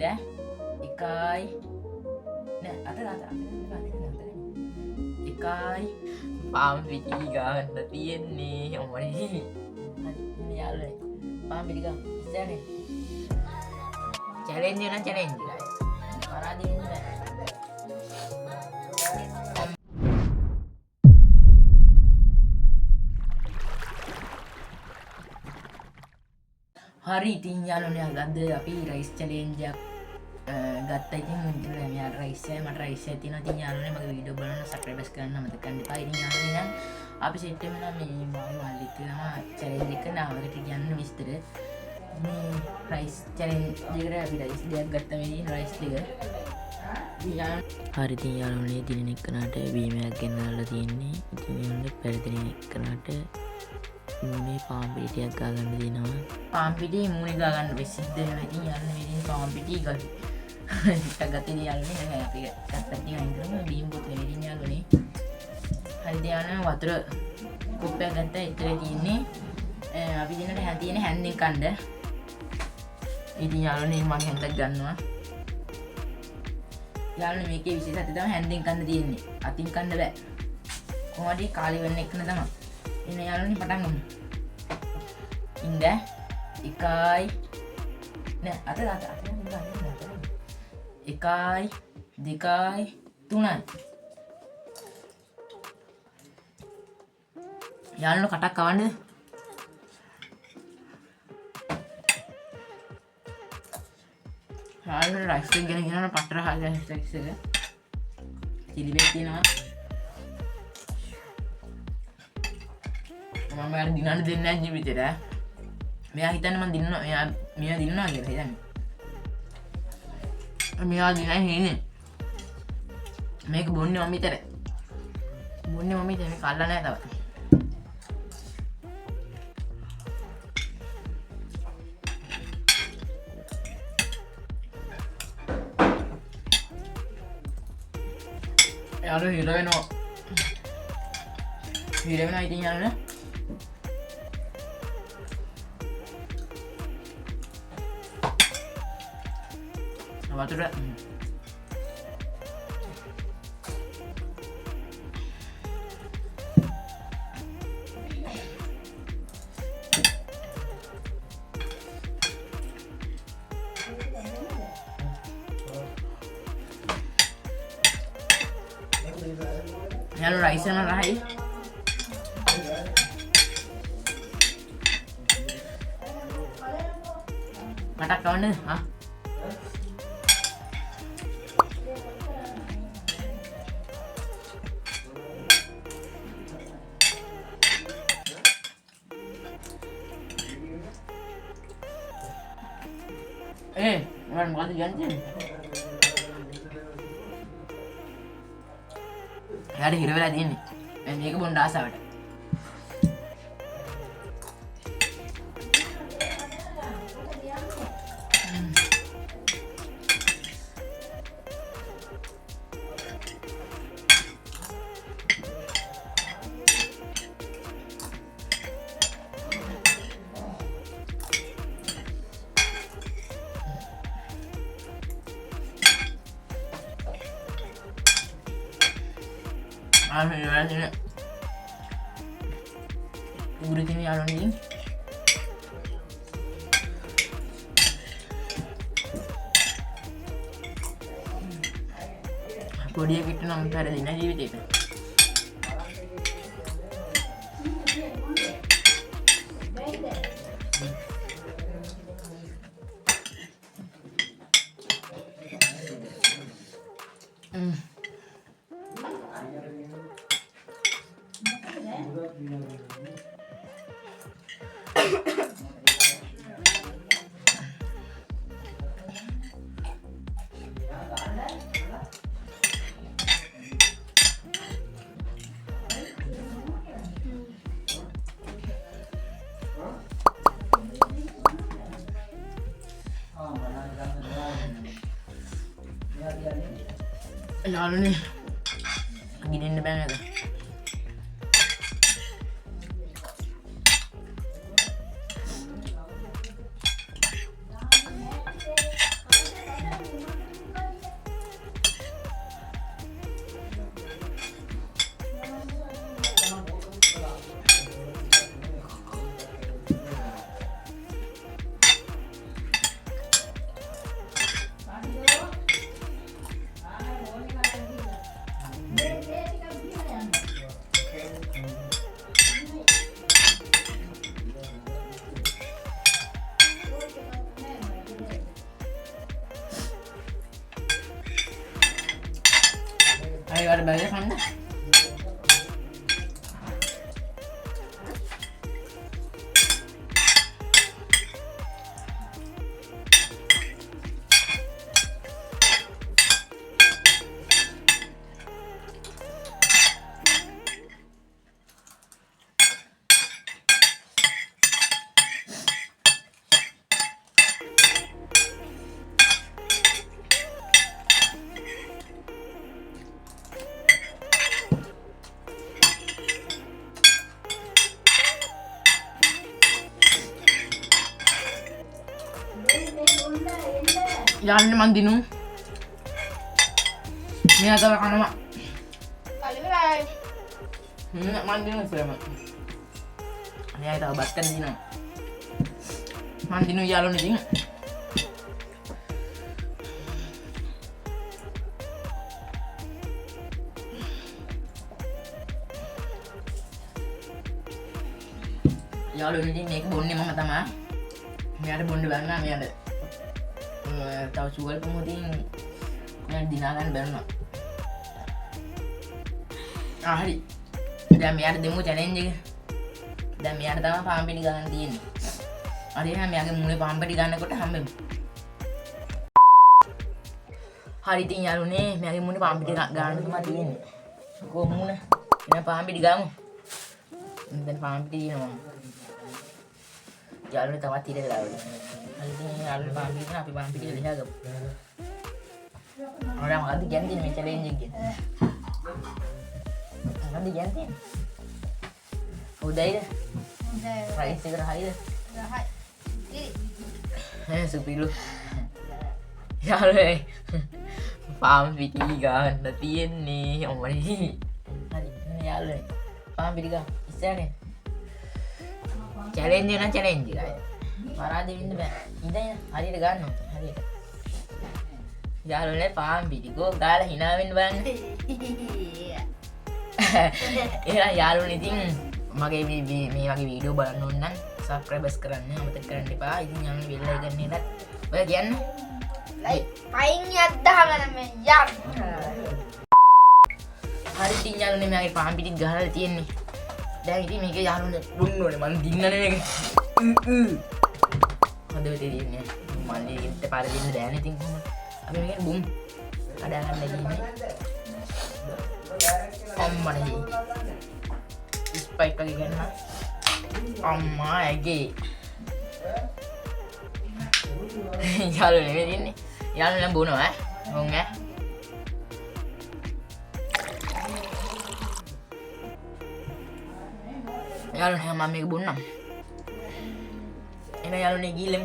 Indah ikai nè ikai paham piti ganda තියෙන්නේ ඔමනේ හරි ඉන්නේ යාළුවනේ පහම් පිටි ගන්න ඉස්සරනේ challenge එක නම් challenge එකයි පරාදින්න බෑ hari ඉතින් යාළුවනේ අද අපි rice challenge එකක් ගත්තා ඉතින් මුන්ට මෙයා rice එක මට rice එක තියෙනවා ඉතින් යාළුවනේ මගේ වීඩියෝ බලන්න subscribe කරන්න මතක කරන්න එපා ඉතින් යාළුවනේ නම් අපි set වෙනවා මේ මම මල්ලිත් වෙනවා challenge එක නාවකට කියන්න විස්තර මේ rice challenge එකට අපි rice දෙකක් ගත්තා මේ rice දෙක hari ඉතින් යාළුවනේ දින එක්කනට බීමයක් ගෙනල්ලා තියෙන්නේ ඉතින් යාළුවනේ පෙරදින එක්කනට මූණේ පාම් පිටියක් ගාගන්න දෙනවා පාම් පිටියේ මූණේ ගාගන්න වෙසිද්ද වෙනවා ඉතින් යාළුවනේ මේ දින පාම් පිටිය ගත්තා ටිකක් ගත්තේ යාළුවනේ දැන් අපි ගත්තා ටික අයින්දරම බීම් බොතේ මේ දින යාළුවනේ හරි ධානය වතුර කුප්පයක් ගත්තා ඉතල තියෙන්නේ අපි දිනට හැ තියෙන හැන්දෙන් කන්න ඉතින් යාළුවනේ මම හැන්දක් ගන්නවා යාළුවනේ මේකේ විශේෂත්වය තමයි හැන්දෙන් කන්න තියෙන්නේ අතින් කන්න බෑ කොහොමද කාලි වෙන්න එක්කන තමයි එන යාළුවනේ පටන් ගමු Indah ikai nè ikai dikai tunai යාළුවනේ කටක් කවන්නද යාළුවනේ රයිස් එක ගෙන ගෙනන පතර හදලා රයිස් එක චිලි බෙක් තියෙනවා මම යාර දිනන්න දෙන්නේ නැහැ ජීවිතේට මෙයා හිතන්නේ මම දිනනවා මෙයා දිනනවා කියලා හිතන්නේ මෙයා දිනන්නේ නේ මේක බොන්නේ මම විතරයි බොන්නේ මම විතරයි මේක අල්ලලා නැහැ තව යාළුවෝ හිර වෙනවා ඉතින් යාළුවනේ වතුර යාළුවෝ රයිස් එක රහයි කටක් කවන්නද හා orang makan ganti. Ada hero lagi ini. Ini ke bunda asal. ini udah ini alon ini dia gitu nama pada dina jadi itu lalu nih giniin banget ඒවට බැලේ කන්න. යන්න මන් දිනු මෙයා තව කනවා කලිවරයි මන් දිනු ඉස්සරම මෙයා තව බත් කන්න දිනවා මන් දිනු යාළුවනේ ඉතින් යාළුවනේ ඉතින් මේක බොන්නේ මම තමයි මෙයාට බොන්න බැන්නා මෙයාට තව සුවල් පමුතින් මෙයාට දිනා ගන්න බැන්නා හරි දැන් මෙයාට දෙමු චැලෙන්ජ් එක දැන් මෙයාට තමයි පාන් පිටි ගන්න තියෙන්නේ හරි එහෙනම් මෙයාගේ මුනේ පාන් පිටි ගන්නකොට හම්බෙමු හරි ඉතින් යාළුවනේ මෙයාගේ මුනේ පාන් පිටි ගන්න තමයි තියෙන්නේ කොහොම මුන එහෙනම් පාන් පිටි ගමු දැන් පාන් පිටි දිනනවා යාළුවනේ තවත් ඉර වෙලා ඉතින් යාළුවනේ පාන් පිටි අපි පාන් පිටි ලියා ගමු orang ada ganti nih challenge gitu nanti ganti udah ya raih segera hai sepilu ya le paham kan tapi ini om ini hari ini ya le paham kan bisa nih challenge kan guys para ada ini bah ini ya hari degan hari යාළුවනේ පාන් පිටි ගෝ ගාලා hina වෙන්න බලන්න. එහෙනම් යාළුවනේ ඉතින් මගේ මේ වගේ වීඩියෝ බලන්න ඕන නම් subscribe කරන්න අමතක කරන්න එපා. ඉතින් යන්න බෙල් එකෙන් නේද? ඔය කියන්න. like පයින් යද්දාගෙන මේ යන්න. හරි ඉතින් යාළුවනේ මගේ පාන් පිටිත් ගහලා තියෙන්නේ. දැන් ඉතින් මේක යාළුවනේ දුන්න ඕනේ මම දින්නනේ මේක. හොඳට දෙන්නේ. මම ඉතින් පාර දෙන්න දැන ඉතින් කොහොමද? අපි මේක බුම් කඩා ගන්න දෙන්නේ අම්මනේ ස්පයික් එකේ ගන්න අම්මා ඇගේ යාළුවනේ මේ දින්නේ යාළුවනේ බොනවා මොන් යාළුවනේ මම මේක බොන්නම් එන යාළුවනේ ගිහින්